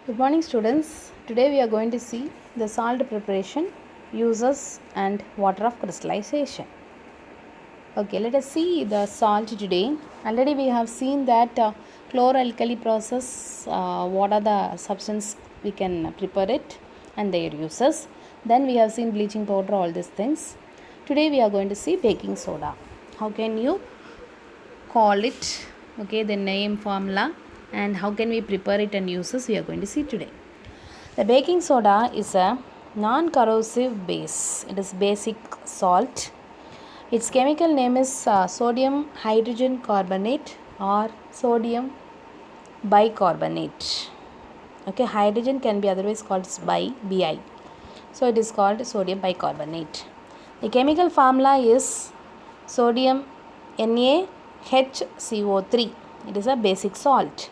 Good morning, students. Today we are going to see the salt preparation, uses and water of crystallization. Okay, let us see the salt today. Already we have seen that chloralkali process, what are the substance we can prepare it and their uses. Then we have seen bleaching powder, all these things. Today we are going to see baking soda. How can you call it, okay, the name, formula, and how can we prepare it and uses we are going to see today. The baking soda is a non-corrosive base. It is basic salt. Its chemical name is sodium hydrogen carbonate or sodium bicarbonate. Okay, hydrogen can be otherwise called as Bi. So it is called sodium bicarbonate. The chemical formula is sodium NaHCO3. It is a basic salt.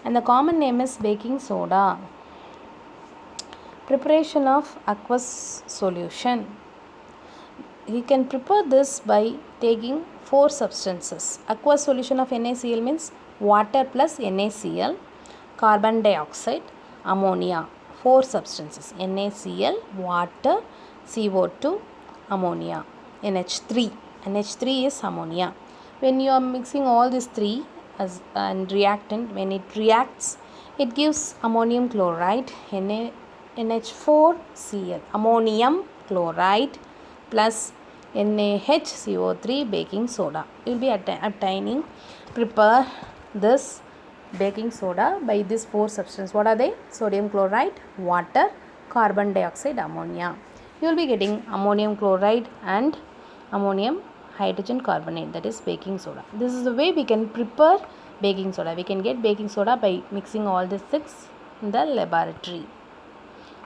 And the common name is baking soda. Preparation of aqueous solution. You can prepare this by taking 4 substances. Aqueous solution of NaCl means water plus NaCl, carbon dioxide, ammonia. 4 substances: NaCl, water, CO2, ammonia, NH3. NH3 is ammonia. When you are mixing all these 3 as and reactant, when it reacts, it gives ammonium chloride, NH4Cl, ammonium chloride plus NaHCO3 baking soda. You will be obtaining, prepare this baking soda by these 4 substances. What are they? Sodium chloride, water, carbon dioxide, ammonia. You will be getting ammonium chloride and ammonium hydrogen carbonate, that is baking soda. This is the way we can prepare baking soda. We can get baking soda by mixing all these 6 in the laboratory.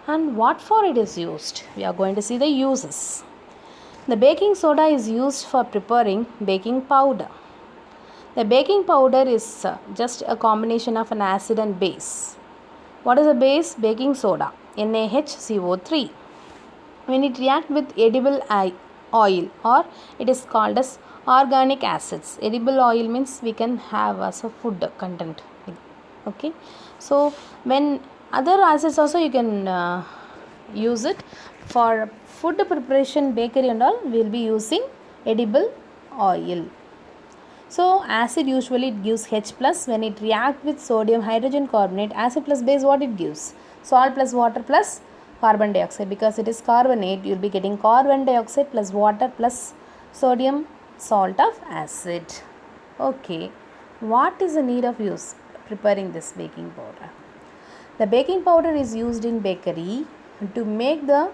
And what for it is used? We are going to see the uses. The baking soda is used for preparing baking powder. The baking powder is just a combination of an acid and base. What is the base? Baking soda, NaHCO3. When it reacts with edible oil, or it is called as organic acids. Edible oil means we can have as a food content. Okay. So when other acids also you can use it for food preparation, bakery and all. We will be using edible oil. So acid usually it gives H plus. When it reacts with sodium hydrogen carbonate, acid plus base, what it gives? Salt plus water plus carbon dioxide. Because it is carbonate, you will be getting carbon dioxide plus water plus sodium salt of acid. Okay, what is the need of use preparing this baking powder? The baking powder is used in bakery to make the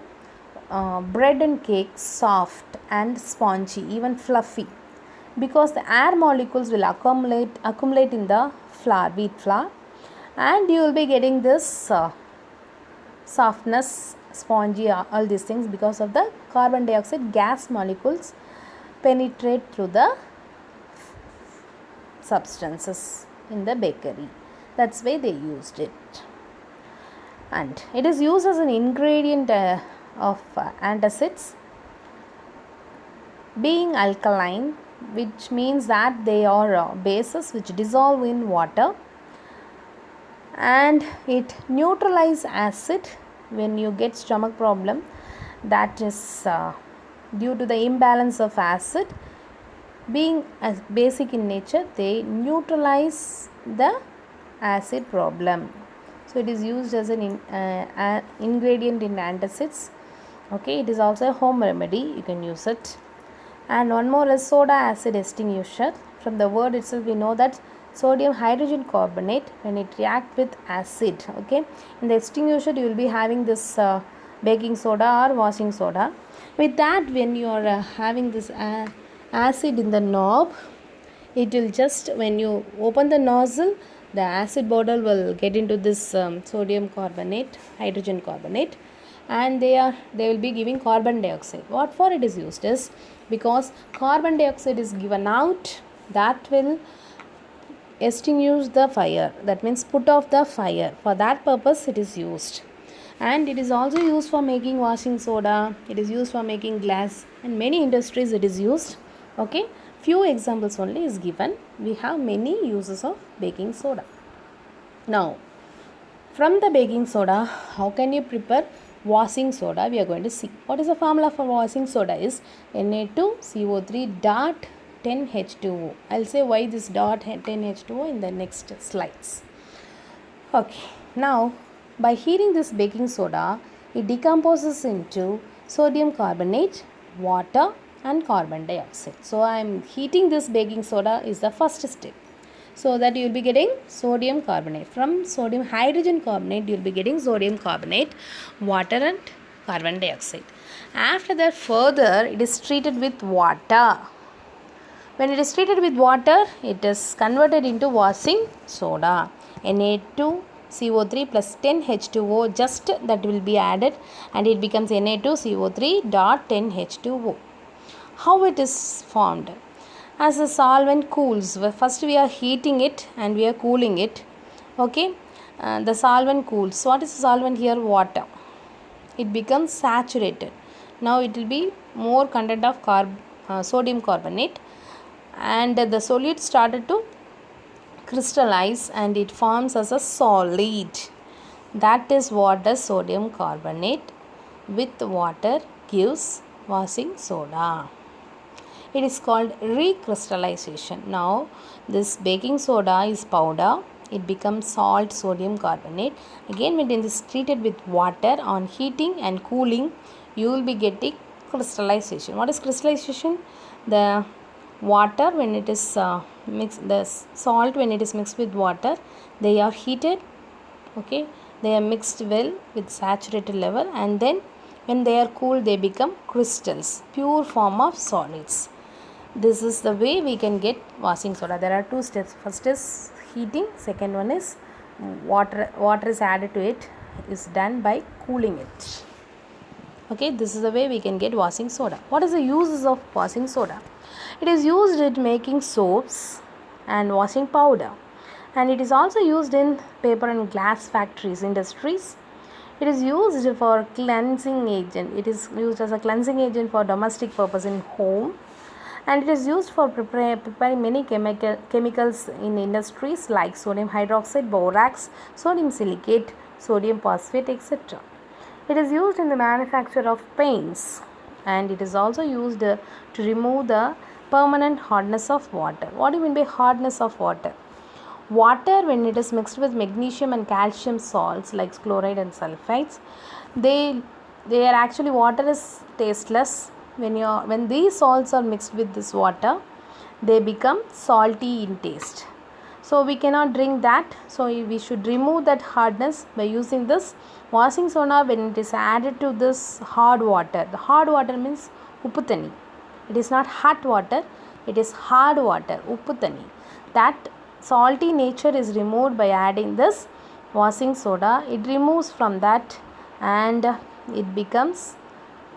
bread and cake soft and spongy, even fluffy, because the air molecules will accumulate in the flour, wheat flour, and you will be getting this softness, spongy, all these things because of the carbon dioxide gas molecules penetrate through the substances in the bakery. That's why they used it. And it is used as an ingredient of antacids, being alkaline, which means that they are bases which dissolve in water, and it neutralizes acid when you get stomach problem, that is due to the imbalance of acid. Being as basic in nature, they neutralize the acid problem. So it is used as an ingredient in antacids. Okay, it is also a home remedy, you can use it. And one more is soda acid extinguisher. From the word itself we know that sodium hydrogen carbonate, when it reacts with acid, okay, in the extinguisher you will be having this baking soda or washing soda. With that, when you are having this acid in the knob, it will just, when you open the nozzle, the acid bottle will get into this sodium carbonate, hydrogen carbonate, and they will be giving carbon dioxide. What for it is used is because carbon dioxide is given out, that will extinguish the fire, that means put off the fire. For that purpose it is used. And it is also used for making washing soda, it is used for making glass, and many industries it is used. Okay, few examples only is given. We have many uses of baking soda. Now From the baking soda, how can you prepare washing soda? We are going to see. What is the formula for washing soda? Is Na2CO3 dot 10H2O. I'll say why this dot 10H2O in the next slides. Okay, now by heating this baking soda, it decomposes into sodium carbonate, water, and carbon dioxide. So I am heating this baking soda is the first step. So that you will be getting sodium carbonate. From sodium hydrogen carbonate, you will be getting sodium carbonate, water, and carbon dioxide. After that, further it is treated with water. When it is treated with water, it is converted into washing soda. Na2CO3 plus 10H2O, just that will be added, and it becomes Na2CO3 dot 10H2O. How it is formed? As the solvent cools, first we are heating it and we are cooling it. Okay, the solvent cools. What is the solvent here? Water. It becomes saturated. Now it will be more content of sodium carbonate, and the solute started to crystallize and it forms as a solid. That is what the sodium carbonate with water gives washing soda. It is called recrystallization. Now this baking soda is powder. It becomes salt sodium carbonate. Again, when it is treated with water, on heating and cooling, you will be getting crystallization. What is crystallization? The water, when it is mixed, the salt when it is mixed with water, they are heated. Okay, they are mixed well with saturated level, and then when they are cooled, they become crystals, pure form of solids. This is the way we can get washing soda. There are two steps. First is heating, second one is water is added to it, is done by cooling it. Okay, this is the way we can get washing soda. What is the uses of washing soda? It is used in making soaps and washing powder, and it is also used in paper and glass factories, industries. It is used for cleansing agent. It is used as a cleansing agent for domestic purpose in home, and it is used for preparing many chemicals in industries like sodium hydroxide, borax, sodium silicate, sodium phosphate, etc. It is used in the manufacture of paints, and it is also used to remove the permanent hardness of water. What do you mean by hardness of water? Water, when it is mixed with magnesium and calcium salts like chloride and sulfides, they are actually, water is tasteless. When these salts are mixed with this water, they become salty in taste. So we cannot drink that. So we should remove that hardness by using this washing soda. When it is added to this hard water, the hard water means uppu thanni. It is not hot water, it is hard water, uppu thanni. That salty nature is removed by adding this washing soda. It removes from that and it becomes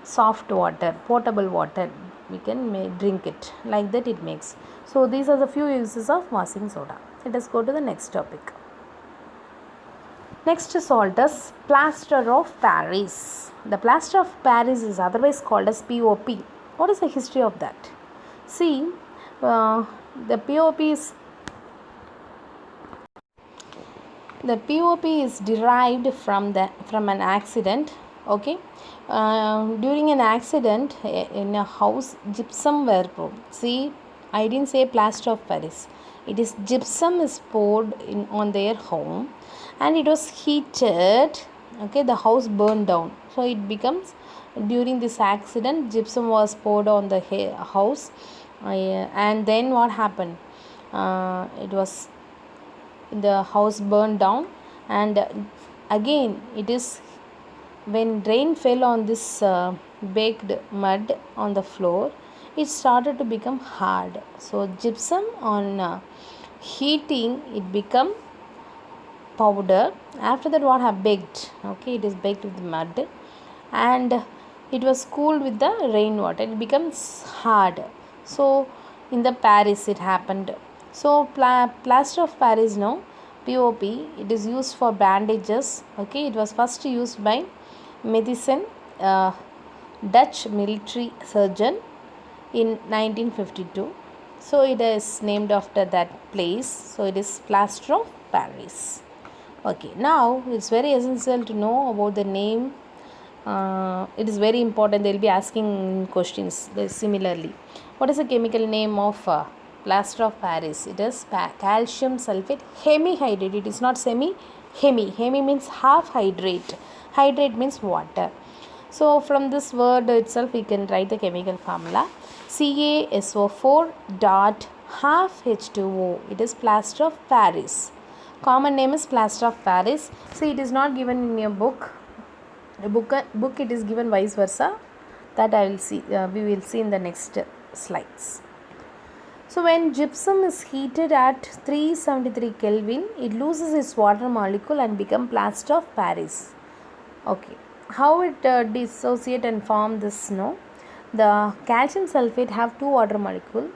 soft water, potable water. We can drink it like that. It makes. So these are the few uses of washing soda. Let us go to the next topic. Next salt is plaster of Paris. The plaster of Paris is otherwise called as POP. What is the history of that? See, the POP is derived from an accident. Okay, during an accident in a house, gypsum were poured. See, I didn't say plaster of Paris. It is gypsum is poured on their home, and it was heated. Okay, the house burned down. So it becomes, during this accident, gypsum was poured on the house, and then what happened? The house burned down, and again it is, when rain fell on this baked mud on the floor, it started to become hard. So gypsum on heating, it become powder. After that, what have baked? Okay, it is baked with mud, and it was cooled with the rainwater. It becomes hard. So in the Paris it happened. So plaster of Paris, no, POP, it is used for bandages. Okay, it was first used by Medicine, Dutch military surgeon, in 1952. So it is named after that place. So it is plaster of Paris. Okay, now it's very essential to know about the name. It is very important. They will be asking questions similarly. What is the chemical name of plaster of Paris? It is calcium sulfate hemihydrate. It is not semi. Hemi means half hydrate. Hydrate means water. So from this word itself we can write the chemical formula. CaSO4 dot half H2O. It is plaster of Paris. Common name is plaster of Paris. See, it is not given in your book. A book it is given vice versa. That I will see. We will see in the next slides. So when gypsum is heated at 373 Kelvin, it loses its water molecule and become plaster of Paris. Okay, how it dissociate and form this? No, the calcium sulfate have two water molecule.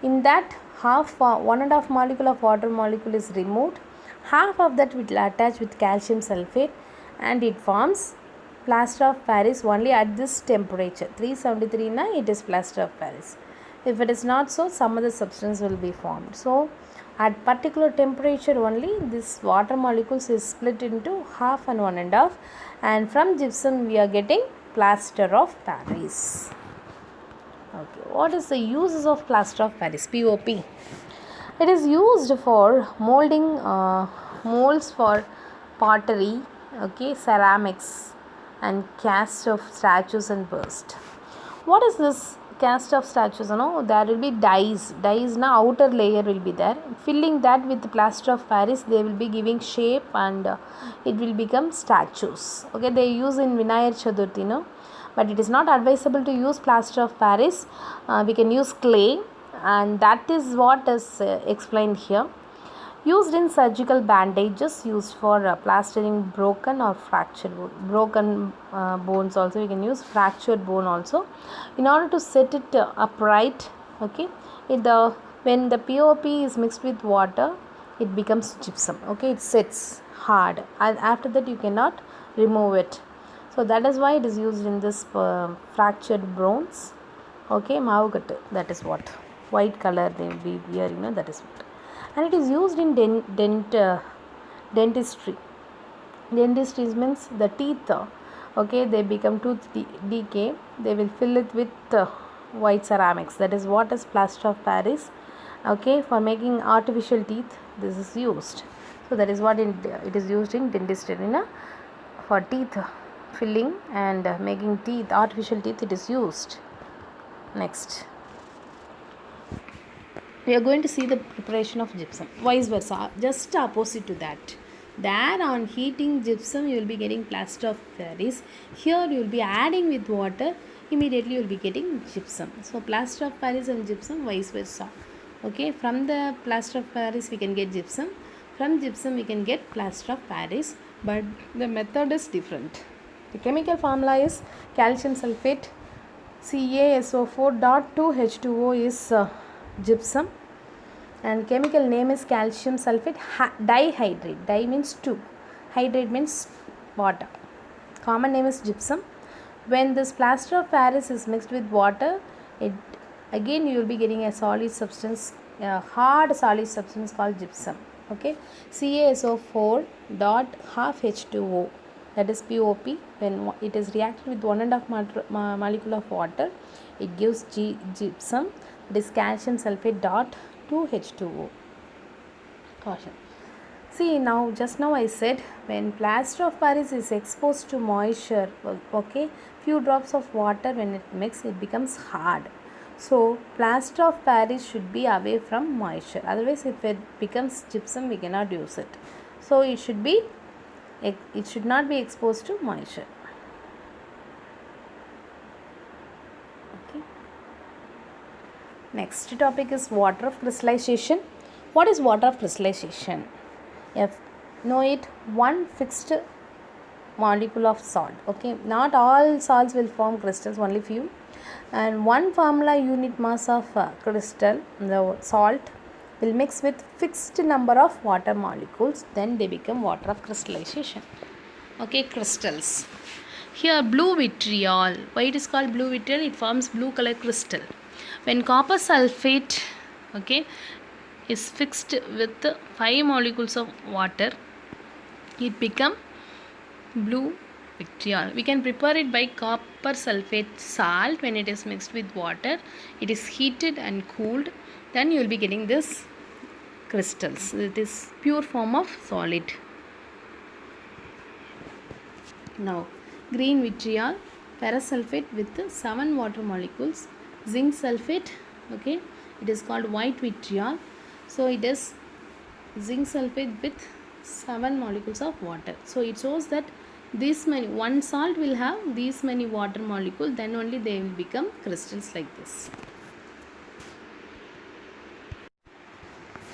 In that, half 1.5 molecule of water molecule is removed. Half of that will attach with calcium sulfate, and it forms plaster of Paris only at this temperature. 373 na it is plaster of Paris. If it is not so, some other substance will be formed. So at particular temperature only, this water molecules is split into half and 1.5, and from gypsum we are getting plaster of Paris. Okay, what is the uses of plaster of Paris? POP. It is used for molding molds for pottery, okay, ceramics, and cast of statues and bust. What is this cast of statues? There will be dies. Dies na outer layer will be there. Filling that with plaster of Paris, they will be giving shape and it will become statues. Okay, they use in Vinayar Chaturthi, but it is not advisable to use plaster of Paris. We can use clay, and that is what is explained here. Used in surgical bandages, used for plastering broken or fractured bone. Broken bones also we can use, fractured bone also. In order to set it upright, okay, when the POP is mixed with water, it becomes gypsum. Okay, it sets hard, and after that you cannot remove it. So that is why it is used in this fractured bones. Okay, mavugattu, that is what white color they will be wearing. That is what. And it is used in dentistry. Dentistry means the teeth, okay, they become tooth decay. They will fill it with white ceramics. That is what is plaster of Paris. Okay, for making artificial teeth, this is used. So that is what it is used in dentistry, for teeth filling and making teeth, artificial teeth. It is used. Next, we are going to see the preparation of gypsum. Vice versa, just opposite to that. There on heating gypsum you will be getting plaster of Paris. Here you will be adding with water, immediately you will be getting gypsum. So plaster of Paris and gypsum, vice versa. Okay, from the plaster of Paris we can get gypsum. From gypsum we can get plaster of Paris, but the method is different. The chemical formula is calcium sulfate, CaSO4 dot 2 H2O is gypsum, and chemical name is calcium sulfate dihydrate. Di means 2, hydrate means water. Common name is gypsum. When this plaster of Paris is mixed with water, it again you will be getting a solid substance, a hard solid substance called gypsum. Okay, CaSO4 dot half H2O, that is POP. When it is reacted with 1.5 molecule of water, it gives gypsum. It is calcium sulfate dot 2 H2O. Caution. See, now just now I said when plaster of Paris is exposed to moisture, okay, few drops of water, when it mixes, it becomes hard. So plaster of Paris should be away from moisture. Otherwise, if it becomes gypsum, we cannot use it. So it should not be exposed to moisture. Okay. Next topic is water of crystallization. What is water of crystallization? Know it, one fixed molecule of salt. Okay, not all salts will form crystals, only few. And one formula unit mass of crystal, the salt, will mix with fixed number of water molecules, then they become water of crystallization. Okay, crystals. Here blue vitriol. Why it is called blue vitriol? It forms blue color crystal. When copper sulfate, okay, is fixed with 5 molecules of water, it become blue vitriol. We can prepare it by copper sulfate salt. When it is mixed with water, it is heated and cooled, then you will be getting this crystals. It is pure form of solid. Now green vitriol, ferrous sulfate with 7 water molecules, zinc sulfate, okay, it is called white vitriol. So it is zinc sulfate with 7 molecules of water. So it shows that this many, one salt will have these many water molecules, then only they will become crystals like this.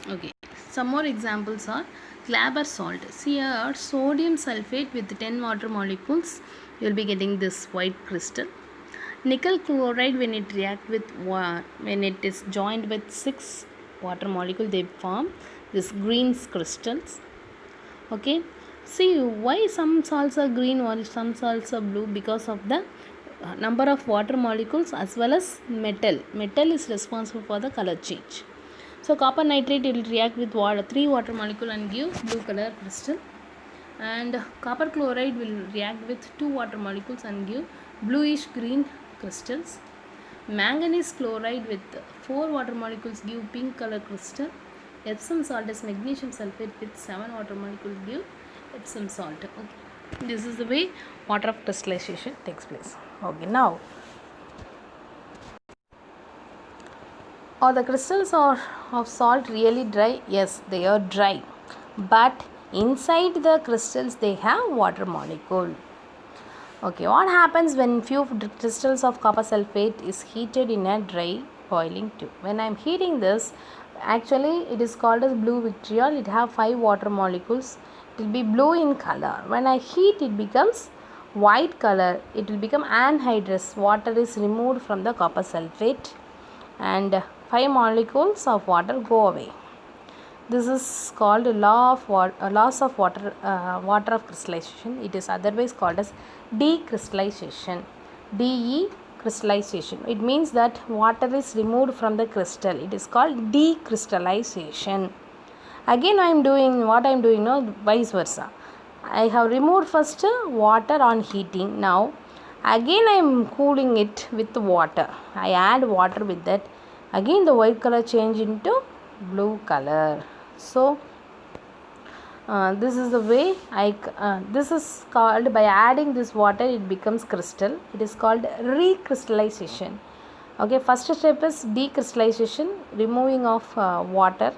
Okay, some more examples are Glaber salt. See here, sodium sulfate with 10 water molecules, you will be getting this white crystal. Nickel chloride, when it react with when it is joined with 6 water molecule, they form this green crystals. Okay, see why some salts are green or some salts are blue? Because of the number of water molecules as well as metal is responsible for the color change. So copper nitrate, it will react with water, 3 water molecule and give blue color crystal, and copper chloride will react with 2 water molecules and give bluish green crystals. Manganese chloride with 4 water molecules give pink color crystal. Epsom salt is magnesium sulfate with 7 water molecules give Epsom salt. Okay, this is the way water of crystallization takes place. Okay, now are the crystals of salt really dry? Yes, they are dry, but inside the crystals they have water molecule. Okay, what happens when few crystals of copper sulfate is heated in a dry boiling tube? When I am heating this, actually it is called as blue vitriol. It have 5 water molecules. It will be blue in color. When I heat, it becomes white color. It will become anhydrous. Water is removed from the copper sulfate and 5 molecules of water go away. This is called loss of water of crystallization. It is otherwise called as decrystallization. Crystallization. It means that water is removed from the crystal. It is called decrystallization. Again, I am doing what I am doing now, vice versa. I have removed first water on heating. Now again I am cooling it with water. I add water with that. Again the white color change into blue color. So this is the way this is called, by adding this water it becomes crystal. It is called recrystallization. Okay, first step is decrystallization, removing of water.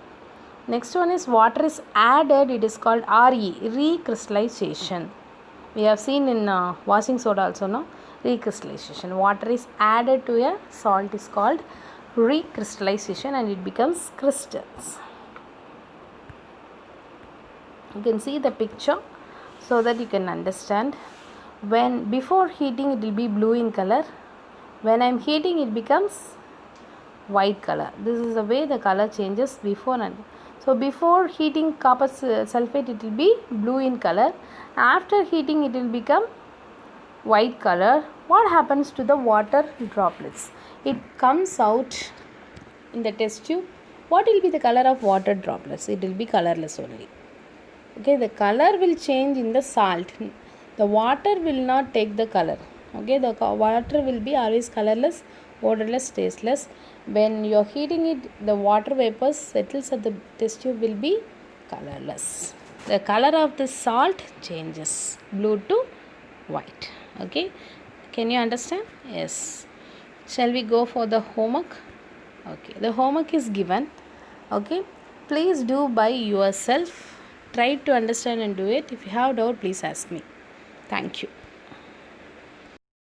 Next one is water is added, it is called recrystallization. We have seen in washing soda also, no? Recrystallization. Water is added to a salt is called recrystallization and it becomes crystals. You can see the picture so that you can understand. When before heating it will be blue in color. When I am heating it becomes white color. This is the way the color changes before and so before heating copper sulfate it will be blue in color. After heating it will become white color. What happens to the water droplets? It comes out in the test tube. What will be the color of water droplets? It will be colorless only. Okay, the color will change in the salt. The water will not take the color. Okay, the water will be always colorless, odorless, tasteless. When you are heating it, the water vapors settles at the test tube will be colorless. The color of the salt changes, blue to white. Okay, can you understand? Yes. Shall we go for the homework? Okay, the homework is given. Okay, please do by yourself. Try to understand and do it. If you have doubt, please ask me. Thank you.